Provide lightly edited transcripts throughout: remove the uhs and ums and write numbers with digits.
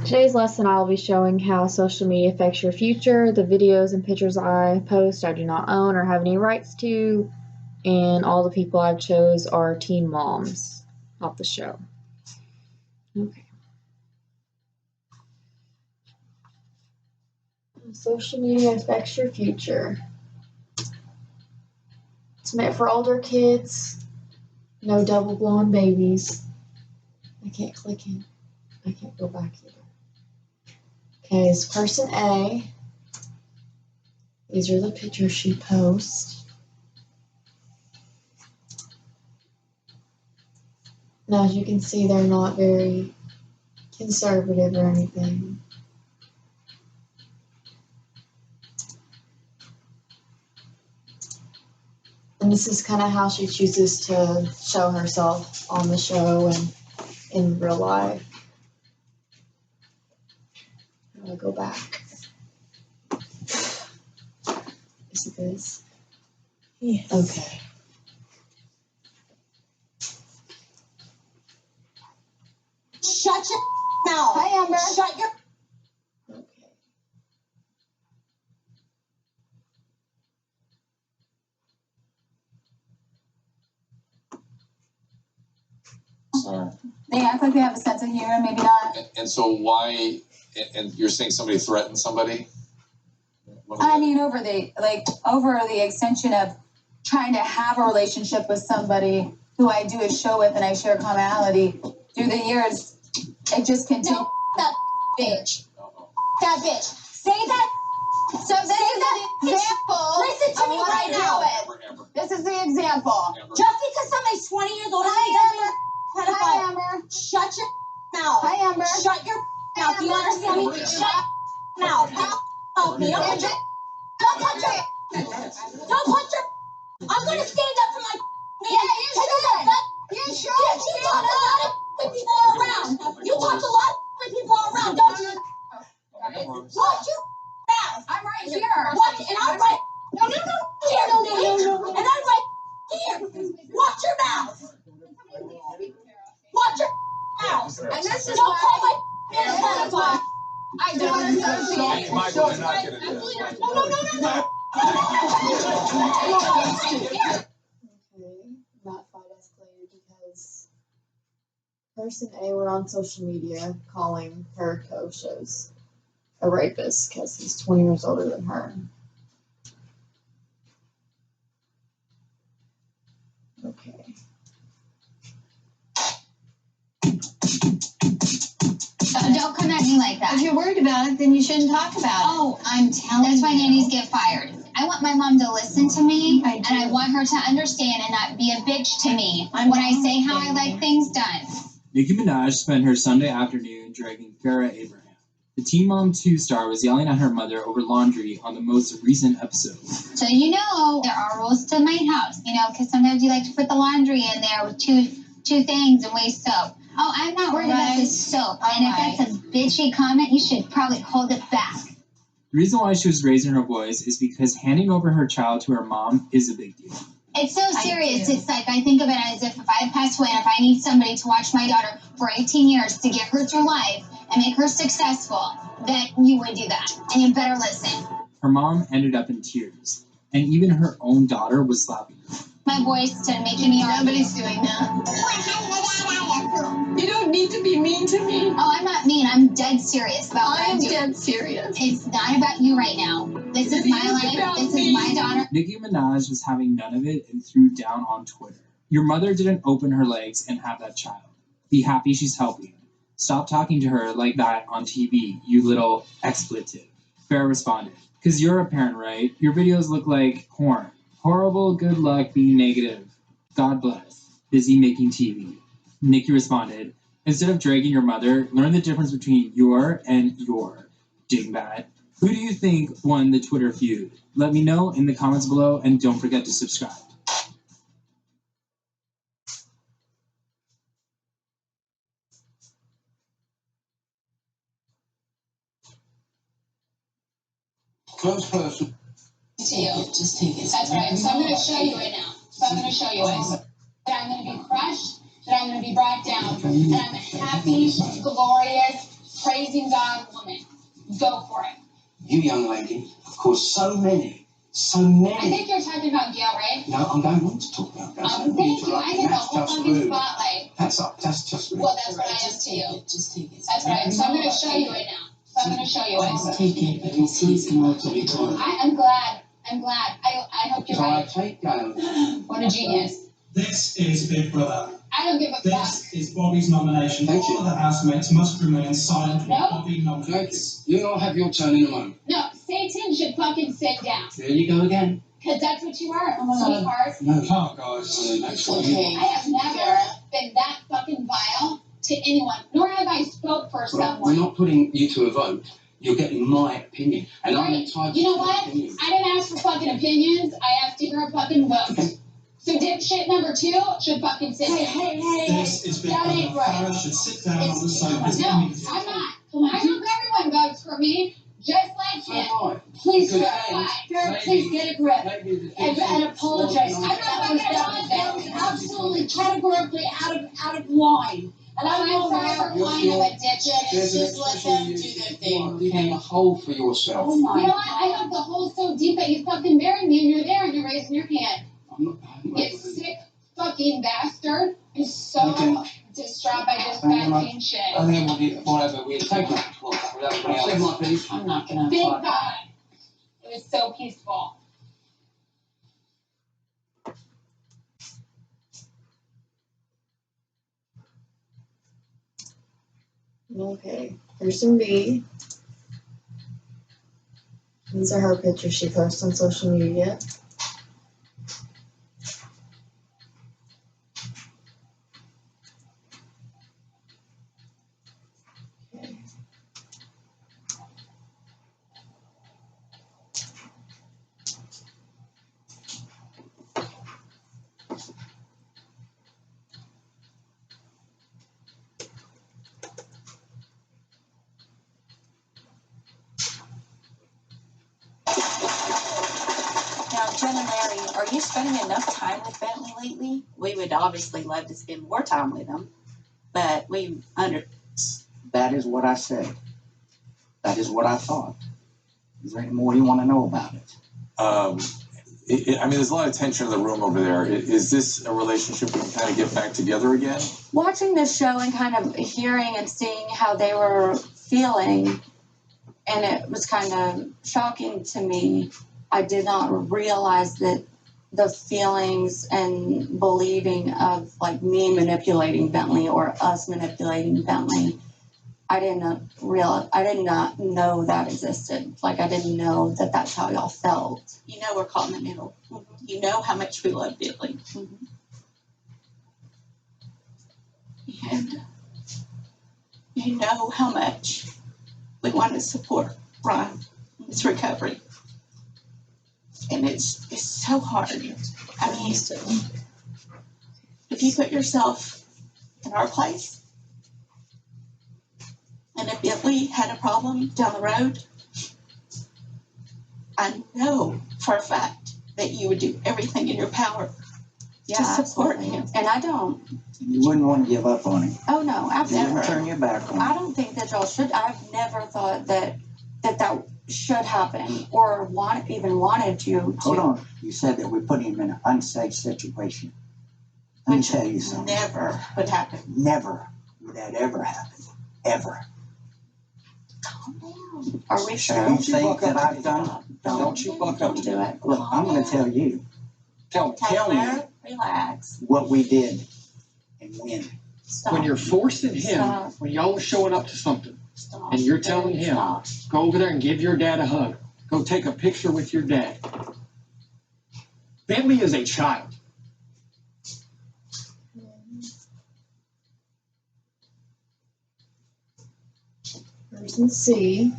Today's lesson I will be showing how social media affects your future. The videos and pictures I post I do not own or have any rights to, and all the people I've chose are teen moms off the show. Okay. Social media affects your future. It's meant for older kids. No double blonde babies. I can't click in. I can't go back either. Okay, it's person A. These are the pictures she posts. Now, as you can see, they're not very conservative or anything. And this is kind of how she chooses to show herself on the show and in real life. I'm going to go back. Is it this? Yes. Okay. Shut your mouth. Hi, Amber. Shut your... Okay. Sorry. They act like they have a sense of humor, maybe not. And so why, and you're saying somebody threatened somebody? I mean, over the extension of trying to have a relationship with somebody who I do a show with and I share commonality through the years, it just continues. No, that bitch. That bitch. Say that. So this is the example. Listen to of me what right I do now. it. This is the example. Just because somebody's 20 years older than me doesn't mean Hi, pedophile. Amber. Shut your mouth. Hi, Amber. Shut your mouth. Do you understand me? Shut your mouth. Don't touch your... Don't touch your... Don't touch your... I'm going to stand up for my... Yeah, you should. You should. Bitch, you talk a lot of people around. You talk a lot of people around, don't you? Watch your mouth. I'm right here. Watch, and I'm right... No, here. No. And I'm right here. Watch your mouth. Watch your mouth. And this is Don't call why my pedophile. I don't associate. Michael, you're not going to do it. No. Okay, that fight escalated because person A went on social media calling her coaches a rapist because he's 20 years older than her. Okay. Don't come at me like that. If you're worried about it, then you shouldn't talk about it. Oh, I'm telling you. That's why nannies get fired. I want my mom to listen to me, and I want her to understand and not be a bitch to me when I say how I like things done. Nicki Minaj spent her Sunday afternoon dragging Farrah Abraham. The Teen Mom 2 star was yelling at her mother over laundry on the most recent episode. So you know there are rules to my house, because sometimes you like to put the laundry in there with two things and waste soap. Oh, I'm not worried about this soap. And if that's a bitchy comment, you should probably hold it back. The reason why she was raising her voice is because handing over her child to her mom is a big deal. It's so serious. It's like I think of it as if I pass away and if I need somebody to watch my daughter for 18 years to get her through life and make her successful, that you would do that. And you better listen. Her mom ended up in tears, and even her own daughter was slapping her. My voice to making me argue. Nobody's doing that. You don't need to be mean to me. Oh, I'm not mean. I'm dead serious about what I'm doing. dead serious. It's not about you right now. This is my life. This is my daughter. Nicki Minaj was having none of it and threw down on Twitter. Your mother didn't open her legs and have that child. Be happy she's helping. Stop talking to her like that on TV, you little expletive. Farrah responded, because you're a parent, right? Your videos look like porn. Horrible good luck being negative. God bless. Busy making TV. Nicki responded, instead of dragging your mother, learn the difference between your and your. Dingbat. Who do you think won the Twitter feud? Let me know in the comments below and don't forget to subscribe. First person. To you. Just take it. That's right. So I'm going to show you right now. That I'm going to be crushed, that I'm going to be brought down, and I'm happy, glorious, praising God, woman. Go for it. You young lady, of course, so many. I think you're talking about Gail, right? No, I don't want to talk about that. Thank you. I get the whole fucking spotlight. That's just rude. Well, that's what I am to you. Just take it. That's what I am. So I'm going to show you it now. Just take it because he's going to be told. I'm glad. I hope you're So right. I take Gail. What a genius. This is Big Brother. I don't give a fuck. This is Bobby's nomination. Thank All you. of the housemates must remain silent when No. Bobby nominates. You all have your turn in a moment. No, Satan should fucking sit down. There you go again. Because that's what you are, sweetheart. No, Oh, guys. that's what you I have never been that fucking vile to anyone, nor have I spoke for Well, someone. we're not putting you to a vote. You're getting my opinion. And I'm Right. entitled You know to what? an opinion. I didn't ask for fucking opinions. I asked to hear a fucking vote. Okay. So dipshit number 2 should fucking sit down. This is Big That Brother. ain't right. Farah should sit down on the sofa. No, I'm not. I hope everyone votes for me, just like So him. am I. Please Because verify. maybe- Please get a grip. Maybe the And apologize. I'm That was Absolutely categorically out of line. And I'm sorry for calling him a dipshit. Just let them do their thing. leaving a hole for yourself. You know what? I hope the hole's so deep that you fucking marry me and you're there and you're raising your hand. I'm not. You sick fucking bastard. I'm so Okay. distraught by this vaccine shit. I think we'll be whatever we take it. I've said my piece. I'm not gonna. Thank God. It was so peaceful. Okay, here's some B. These are her pictures she posts on social media. Okay. Now, Jen and Larry, are you spending enough time with Bentley lately? We would obviously love to spend more time with him, but That is what I said. That is what I thought. Is there any more you want to know about it? I mean, there's a lot of tension in the room over there. Is this a relationship we can kind of get back together again? Watching this show and kind of hearing and seeing how they were feeling, and it was kind of shocking to me. I did not realize that the feelings and believing of like me manipulating Bentley or us manipulating Bentley, I did not know that existed. Like I didn't know that that's how y'all felt. you know we're caught in the middle. You know how much we love Bentley. And you know how much we want to support Ron in his recovery. And it's so hard. I mean, if you put yourself in our place, and if Bentley had a problem down the road, I know for a fact that you would do everything in your power to support absolutely. him. And I don't. You wouldn't want to give up on him. Oh no, You absolutely. wouldn't turn your back on I him. don't think that y'all should. I've never thought that should happen or wanted to. Hold on. You said that we put him in an unsafe situation. Let me Which tell you something. never would happen. Never would that ever happen. Ever. Are we sure? You think that I've done? Don't you buck up. Do it. Look, I'm going to tell you. Tell you Taylor, relax. what we did and when. Stop. When you're forcing him, Stop. when y'all are showing up to something, Stop. and you're telling him, Stop. go over there and give your dad a hug. Go take a picture with your dad. Bentley is a child. Person C.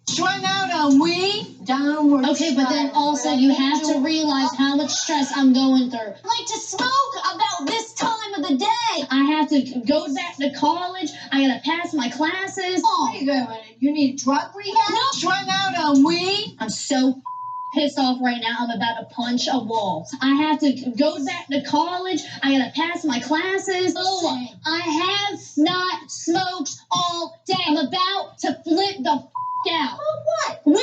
Strung out on weed? Downward. Okay, but then also you have to realize how much stress I'm going through. Like to smoke about this time of the day. Why? I have to go back to college. I gotta pass my classes. Oh, wait a minute. You need drug rehab? No. Strung out on weed? I'm so pissed off right now. I'm about to punch a wall. I have to go back to college. I gotta pass my classes. Oh, I have not smoked all day. I'm about to flip the out. Oh, what? Weed.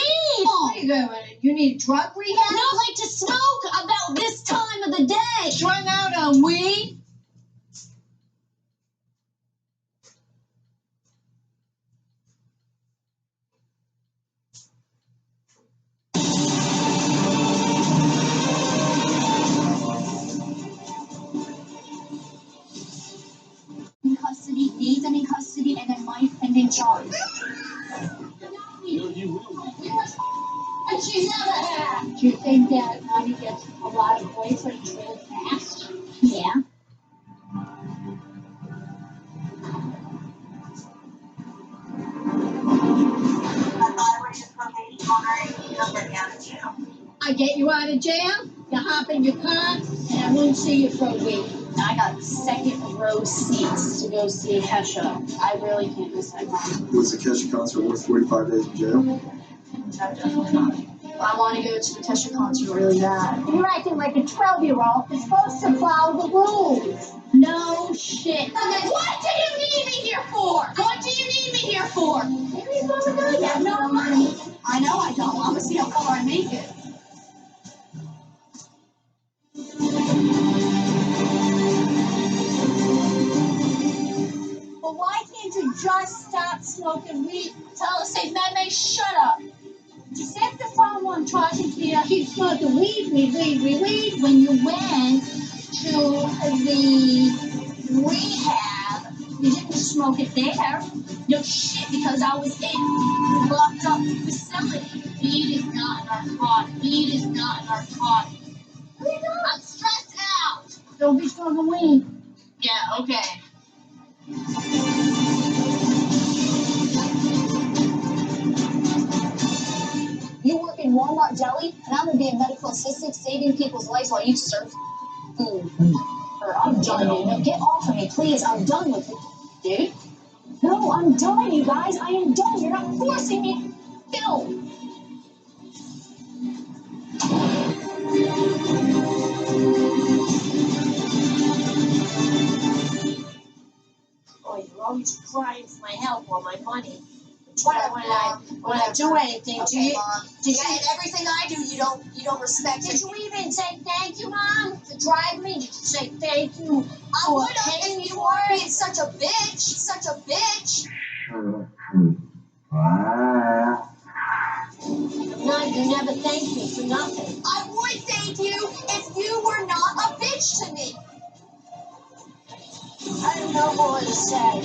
Oh, wait a minute. You need drug rehab? No, like to smoke about this time of the day. Strung out on weed? In custody, Nathan in custody, and then Mike pending charge. And she's never had. Do you think that money gets a lot of boyfriends real fast? Yeah. I get you out of jail, you hop in your car, and I won't see you for a week. I got second row seats to go see Kesha. I really can't miss that concert. Was the Kesha concert worth 45 days in jail? Definitely not. I want to go to the Kesha concert really bad. You're acting like a 12-year-old. You're supposed to follow the rules. No shit. What do you need me here for? What do you need me here for? You have no money. I know I don't. I'm gonna see how far I make it. Well, why can't you just stop smoking weed? Tell us, say, Meme, shut up. Just hit the phone while I'm talking to you. Keep smoking weed. When you went to the rehab, you didn't smoke it there. No shit, because I was in a locked up facility. Weed is not a narcotic. Weed is not a narcotic. I'm stressed out. Don't be smoking weed. Yeah, okay. You work in Walmart Deli, and I'm gonna be a medical assistant saving people's lives while you serve food. I'm done, dude. No, get off of me, please. I'm done with it, dude. No, I'm done, you guys. I am done. You're not forcing me to film. Oh, you're always crying for my help or my money. When I do anything, Okay, do you? Mom. Did Yeah, you? and everything I do, you don't respect Did it. you even say thank you, Mom, for driving me? Did you say thank you? I would have if you weren't being such a bitch. Such a bitch. No, you never thanked me for nothing. I would thank you if you were not a bitch to me. I have no more to say.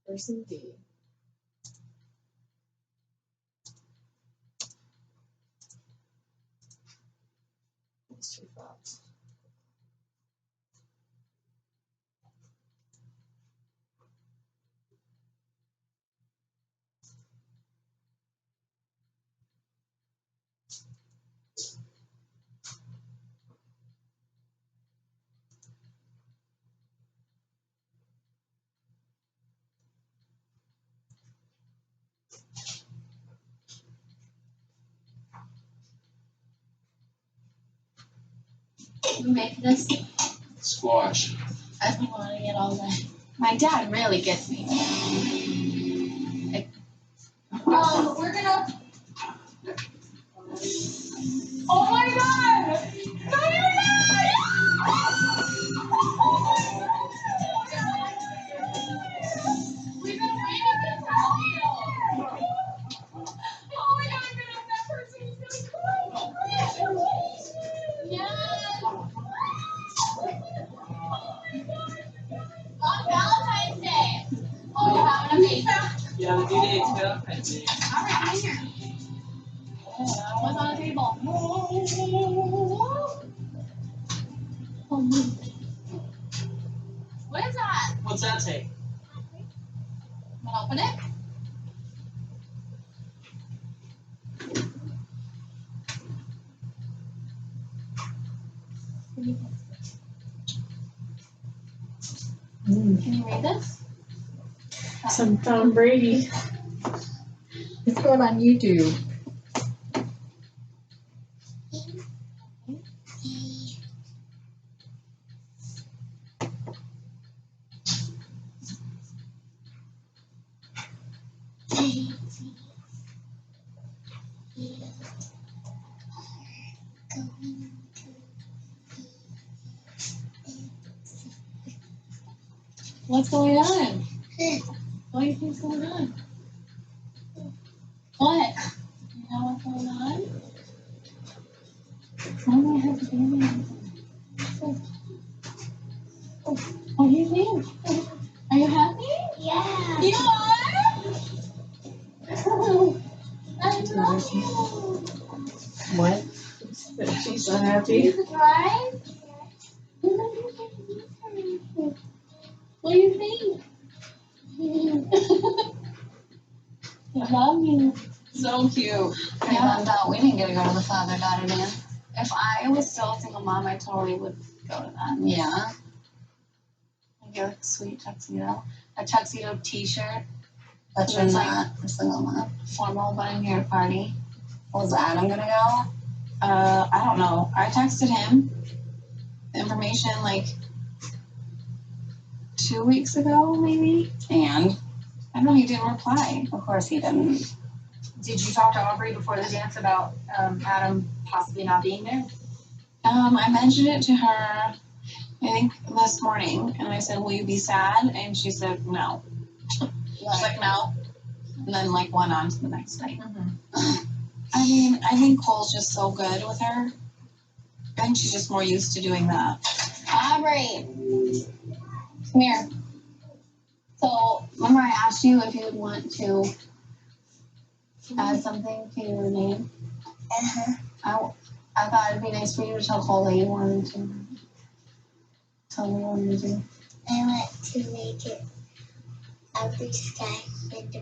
Person B. Mystery box. You make this? Squash. I've been wanting it all day. My dad really gets me. We're gonna. Oh my god! We've been waiting to tell you. Oh my god, I'm gonna have that person who's gonna cry. Yes. On Valentine's Day. Oh, you have an amazing. Yeah, the due date's Valentine's Day. All right, I'm here. What's on the table? What is that? What's that say? Wanna open it? Can you read this? Some Tom Brady. It's going on YouTube. What's going on? What do you think's going on? What? You know what's going on? Mama has a baby. What do you think? Are you happy? Yeah. You are? I love you. What? She's so happy. Right? What do you think? I love you. So cute. I found out we didn't get to go to the father-daughter dance. If I was still a single mom, I totally would go to that. Yeah. I get a sweet tuxedo. A tuxedo t-shirt. But you're not a single mom. Formal, but I'm here to party. Was Adam gonna go? I don't know. I texted him the information like 2 weeks ago, maybe. And? I don't know, he didn't reply. Of course he didn't. Did you talk to Aubrey before the dance about Adam possibly not being there? I mentioned it to her, I think this morning, and I said, "Will you be sad?" And she said, "No." She's like, "No," and then like went on to the next night. I mean, I think Cole's just so good with her. I think she's just more used to doing that. Aubrey, come here. So, remember I asked you if you would want to add something to your name? I thought it'd be nice for you to tell Cole that you wanted to. Tell me what you wanted to do. I want to make it a blue sky with the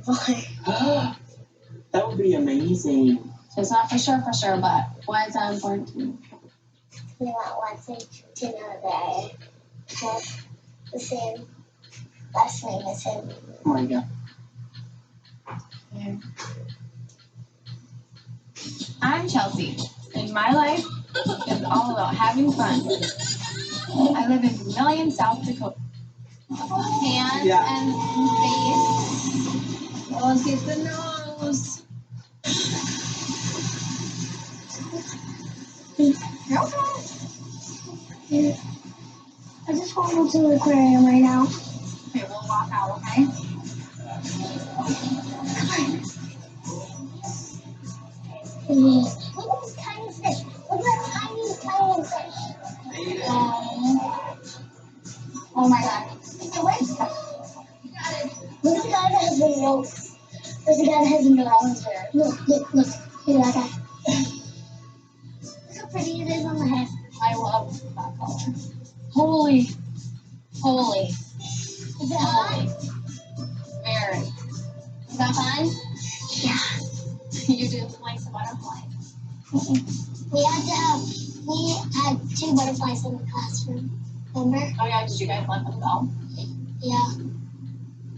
bar. That would be amazing. So it's not for sure, but why is that important to you? We want one thing to know that I have the same last name as him. Oh my God. Yeah. I'm Chelsea, and my life is all about having fun. I live in Vermillion, South Dakota. Hands and face. Oh, let's get the nose. You're okay. Yeah. I just want to go to the aquarium right now. Okay, we'll walk out, okay? Look at this tiny fish. Look at that tiny fish. Oh my god. Look at the guy that has the nose. There's a guy that has no nose there. Look. Look at that guy. Look how pretty it is on the head. I love that color. Holy. Is it hot? Very. Is that fun? Yeah. You did like some butterflies. We had 2 butterflies in the classroom. Remember? Oh yeah, did you guys let them go? Yeah.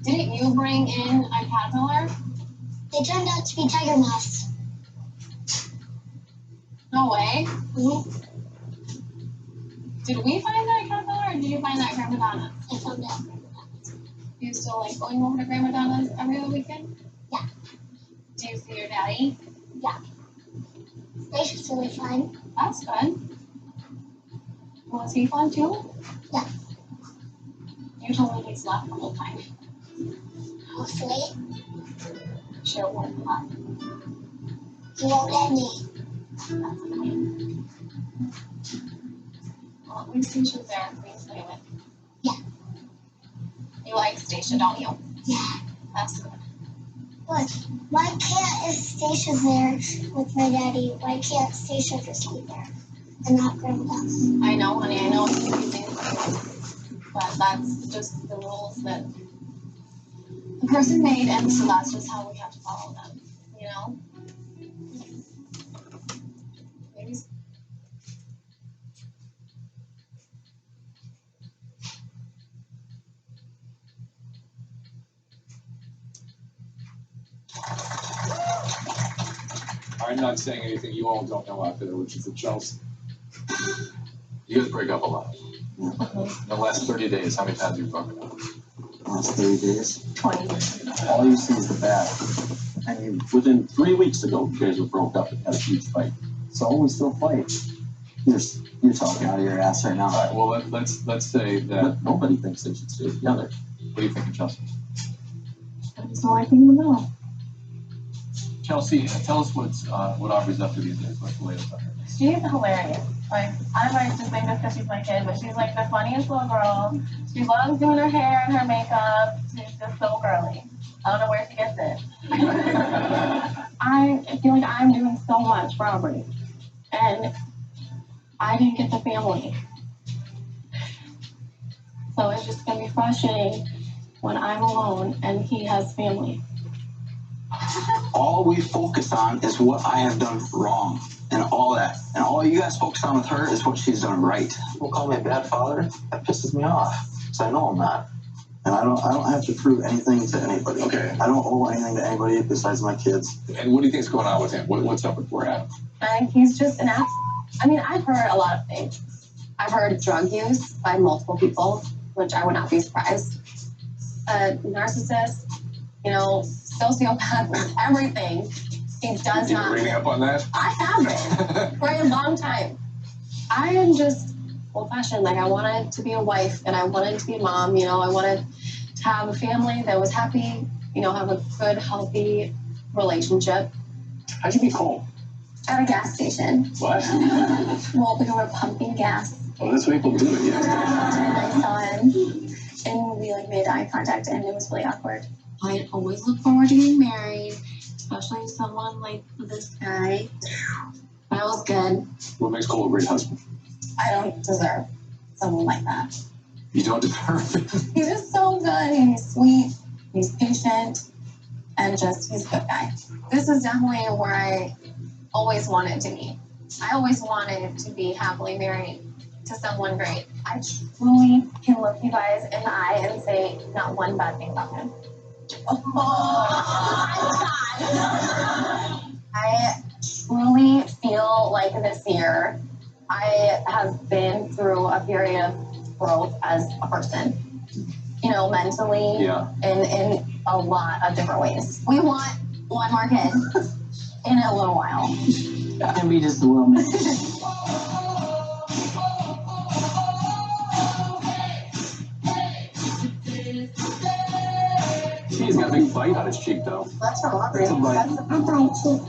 Didn't you bring in a caterpillar? They turned out to be tiger moths. No way. Mm-hmm. Did we find that caterpillar or did you find that at Grandma Donna's? I found out. Do you still like going over to Grandma Donna's every other weekend? Yeah. Do you see your daddy? Yeah. Stacia's really fun. That's good. Was he fun too? Yeah. You told me he's left the whole time. Hopefully. Sure won't lot. He won't let me. That's okay. Well, at least Stacia's there for you to play with. Yeah. You like Stacia, don't you? Yeah. That's good. Look, why can't, if Stacia's there with my daddy, why can't Stacia just be there and not Grandma Donna's? I know, honey, I know it's confusing for you. But that's just the rules that the person made, and so that's just how we have to follow them, you know? Maybe. I'm not saying anything you all don't know out there, which is that Chelsea. You guys break up a lot. In the last 30 days, how many times have you broken up? Last 30 days? 20. All you see is the bad. I mean, within 3 weeks ago, you guys were broke up and had a huge fight. So we still fight. You're talking out of your ass right now. All right, well, let's say that. But nobody thinks they should stay together. What do you think of Chelsea? That's the right thing in the middle. Chelsea, tell us what Aubrey's up to these days. What's the latest on her? She's hilarious. Like, I might just think this because she's my kid, but she's like the funniest little girl. She loves doing her hair and her makeup. She's just so girly. I don't know where she gets it. I feel like I'm doing so much for Aubrey. And I didn't get the family. So it's just going to be frustrating when I'm alone and he has family. All we focus on is what I have done wrong and all that. And all you guys focus on with her is what she's done right. People call me a bad father. That pisses me off because I know I'm not. And I don't have to prove anything to anybody. Okay. I don't owe anything to anybody besides my kids. And what do you think's going on with him? What's up with poor Adam? I think he's just an ass. I mean, I've heard a lot of things. I've heard drug use by multiple people, which I would not be surprised. A narcissist, sociopath, everything. He does not. Reading up on that? I have been for a long time. I am just old-fashioned. Like, I wanted to be a wife and I wanted to be a mom. I wanted to have a family that was happy. Have a good, healthy relationship. How'd you be home? At a gas station. What? Well, we were pumping gas. Well, that's what people do, yeah. And I saw him, and we made eye contact, and it was really awkward. I always look forward to getting married, especially someone like this guy. That was good. What makes Cole a great husband? I don't deserve someone like that. You don't deserve it. He's just so good, and he's sweet, he's patient, and he's a good guy. This is definitely where I always wanted to be. I always wanted to be happily married to someone great. I truly can look you guys in the eye and say not one bad thing about him. I truly feel like this year I have been through a period of growth as a person. Mentally, in a lot of different ways. We want one more kid in a little while. That can be just a little bit. He's got a big bite on his cheek, though. That's from Aubrey. It's a bite. That's the cheek.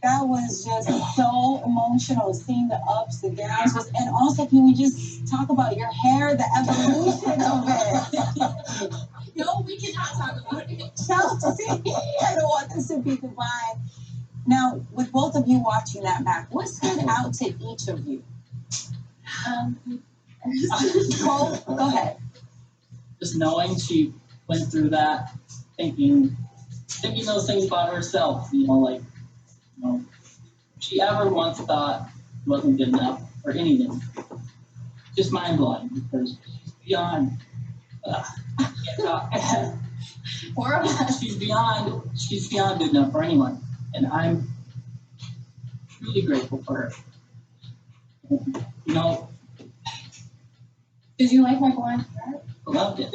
That was just so emotional, seeing the ups, the downs, and also can we just talk about your hair, the evolution of it? No, we cannot talk about it. Chelsea, I don't want this to be divine. Now, with both of you watching that back, what stood out to each of you? Go ahead. Just knowing she went through that, thinking those things about herself, if she ever once thought it wasn't good enough or anything, just mind blowing because she's beyond. She's beyond good enough for anyone, and I'm truly grateful for her. Did you like my blonde hair? I loved it.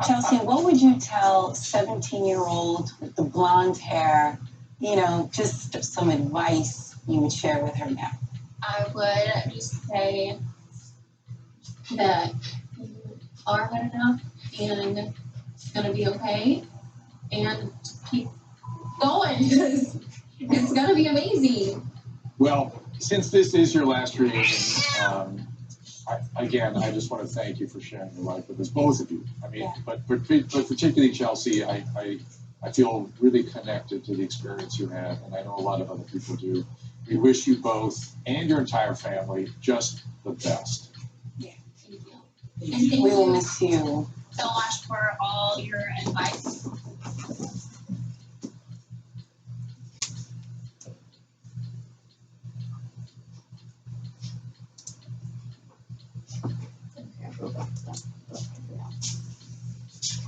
Chelsea, what would you tell 17-year-old with the blonde hair, just some advice you would share with her now? I would just say that you are good enough and it's going to be okay. And keep going because it's going to be amazing. Well, since this is your last reunion, I just want to thank you for sharing your life with us, both of you. I mean, But particularly Chelsea, I feel really connected to the experience you had, and I know a lot of other people do. We wish you both and your entire family just the best. Yeah. We will miss you so much for all your advice.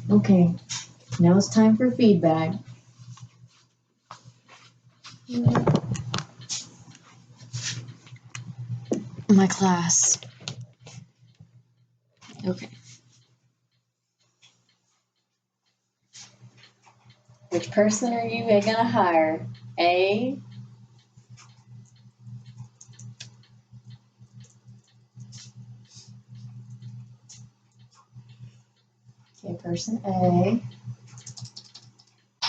Okay, now it's time for feedback. My class. Okay. Which person are you gonna hire? A. Okay, person A.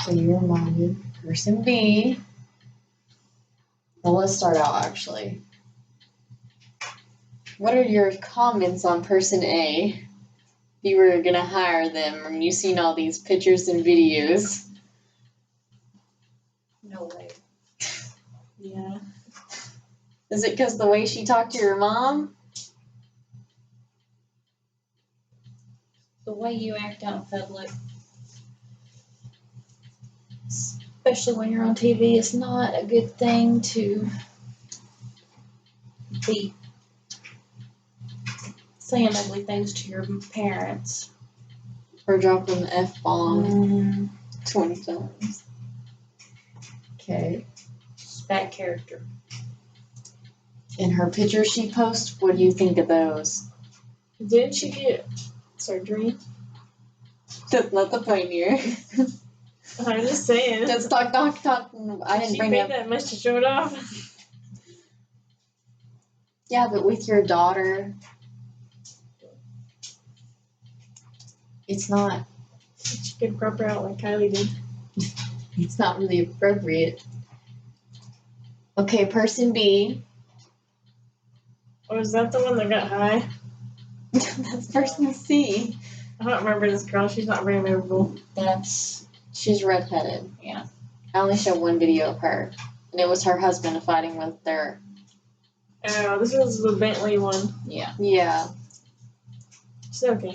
So you reminded. Person B. Well, let's start out actually. What are your comments on person A? If you were gonna hire them and you've seen all these pictures and videos. No way. Yeah. Is it because the way she talked to your mom? The way you act out in public, especially when you're on TV, is not a good thing to be saying ugly things to your parents. Or dropping the F-bomb 20 times. Okay. It's bad character. And her pictures she posts, what do you think of those? Didn't she get surgery? That's not the point here. I'm just saying. Let's talk. I didn't bring she up. paid that much to show it off. Yeah, but with your daughter, it's not. She could crop her out like Kylie did. It's not really appropriate. Okay, person B. Or is that the one that got high? That's person C. I don't remember this girl. She's not very memorable. She's redheaded. Yeah. I only showed one video of her, and it was her husband fighting with their. Oh, this was the Bentley one. Yeah. Yeah. She's okay.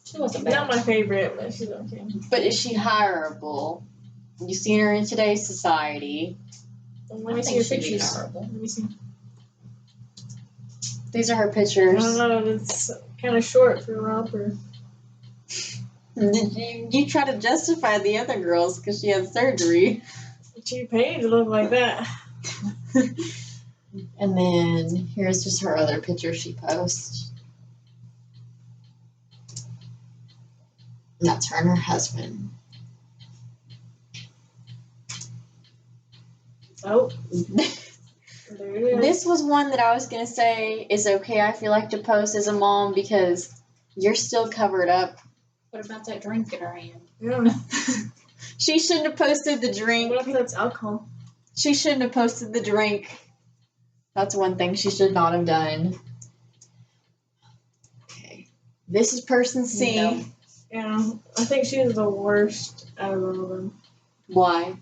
She wasn't bad. Not my favorite, but she's okay. But is she hireable? You seen her in today's society. Let me see her pictures. Let me see. These are her I pictures. don't know. It's kind of short for a romper. You try to justify the other girls because she had surgery. She paid to look like that. And then here's just her other picture she posts. And that's her and her husband. Oh. There it is. This was one that I was going to say is okay, I feel like, to post as a mom because you're still covered up. What about that drink in her hand? I don't know. She shouldn't have posted the drink. What if that's alcohol? She shouldn't have posted the drink. That's one thing she should not have done. Okay. This is person C. No. Yeah, I think she's the worst out of all of them. Why?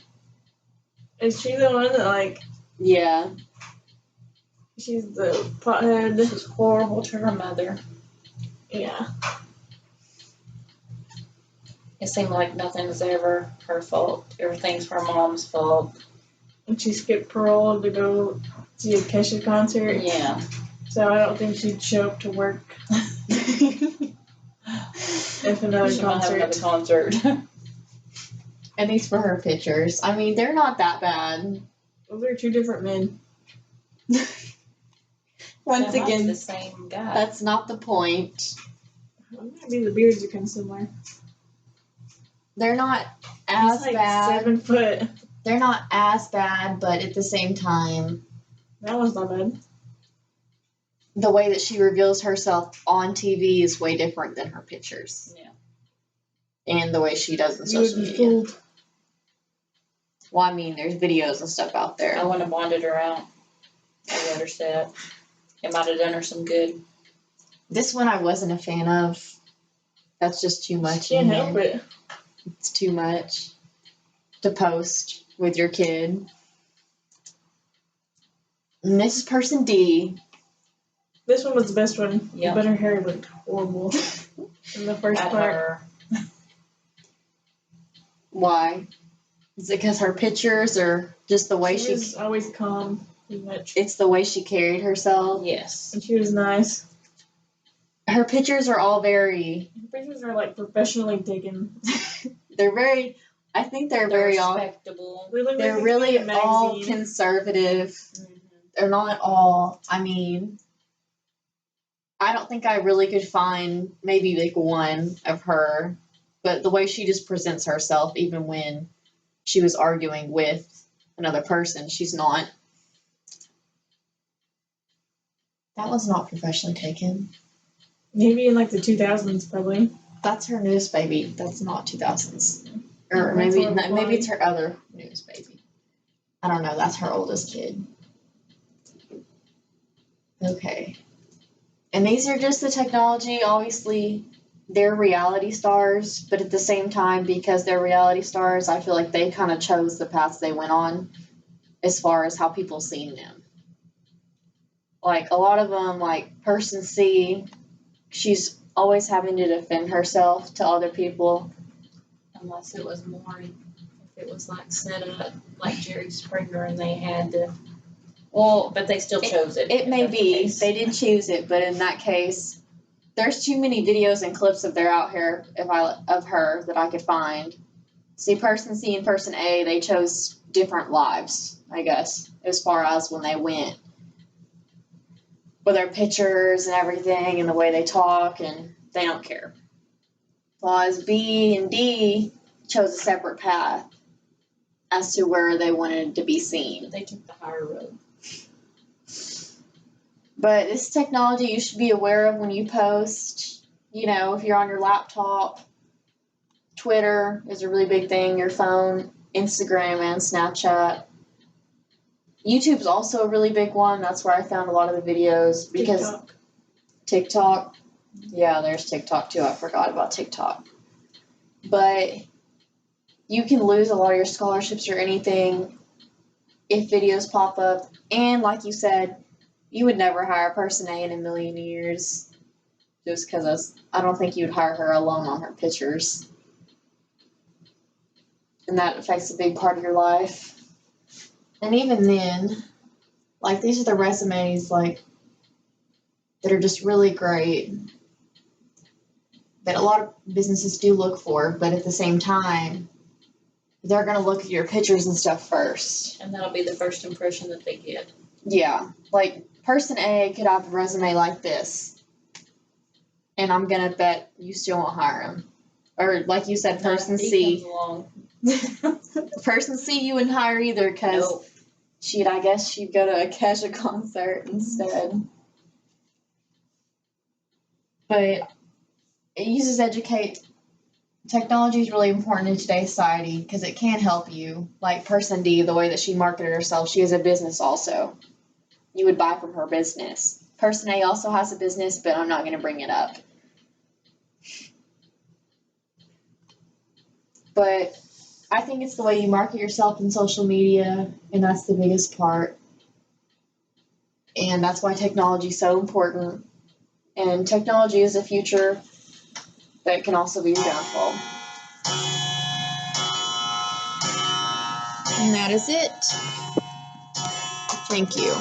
Is she the one that, like, Yeah. she's the pothead? She's horrible to her mother. Yeah. It seemed like nothing's ever her fault. Everything's her mom's fault. And she skipped parole to go see a Kesha concert. Yeah. So I don't think she'd show up to work if another She might have concert. another concert. And these were her pictures. I mean, they're not that bad. Those are two different men. Once That might be again, the same guy. that's not the point. Maybe the beards are kind of similar. They're not as He's like bad. 7 foot. They're not as bad, but at the same time, That one's not bad. the way that she reveals herself on TV is way different than her pictures. Yeah. And the way she does in You would social be media. fooled. Well, I mean, there's videos and stuff out there. I wouldn't have wanted her out. I let her sit. It might have done her some good. This one I wasn't a fan of. That's just too much. Can't help it. It's too much to post with your kid. And this is person D. This one was the best one. Yep. But her hair looked horrible in the first part. Her. Why? Is it because her pictures or just the way She was always calm, pretty much. It's the way she carried herself. Yes. And she was nice. Her pictures are all very. Her pictures are like professionally taken. They're very. I think they're very respectable. They're really all conservative. Mm-hmm. They're not all. I mean, I don't think I really could find maybe like one of her, but the way she just presents herself, even when she was arguing with another person, she's not. That was not professionally taken. Maybe in like the 2000s, probably. That's her newest baby. That's not 2000s. Or maybe it's her other newest baby. I don't know. That's her oldest kid. Okay. And these are just the technology. Obviously, they're reality stars, but at the same time, because they're reality stars, I feel like they kind of chose the paths they went on as far as how people seen them. Like, a lot of them, like, person C, she's always having to defend herself to other people. Unless it was more, if it was like set up like Jerry Springer and they had to. Well, but they still chose it. It may be. They did choose it, but in that case, there's too many videos and clips of out here of her that I could find. See, person C and person A, they chose different lives, I guess, as far as when they went. With their pictures and everything and the way they talk, and they don't care. Whereas B and D chose a separate path as to where they wanted to be seen. They took the higher road. But this technology you should be aware of when you post. You know, if you're on your laptop, Twitter is a really big thing, your phone, Instagram and Snapchat. YouTube's also a really big one. That's where I found a lot of the videos. Because TikTok. Yeah, there's TikTok too. I forgot about TikTok. But you can lose a lot of your scholarships or anything if videos pop up. And like you said, you would never hire person A in a million years. Just because I don't think you'd hire her alone on her pictures. And that affects a big part of your life. And even then, like, these are the resumes, like, that are just really great. That a lot of businesses do look for, but at the same time, they're going to look at your pictures and stuff first. And that'll be the first impression that they get. Yeah. Like, person A could have a resume like this. And I'm going to bet you still won't hire him. Or, like you said, person C. Person C you wouldn't hire either because I guess she'd go to a Kesha concert instead. But it uses technology is really important in today's society because it can help you. Like person D, the way that she marketed herself, she has a business also. You would buy from her business. Person A also has a business, but I'm not going to bring it up. But I think it's the way you market yourself in social media, and that's the biggest part. And that's why technology is so important. And technology is the future, but it can also be your downfall. And that is it. Thank you.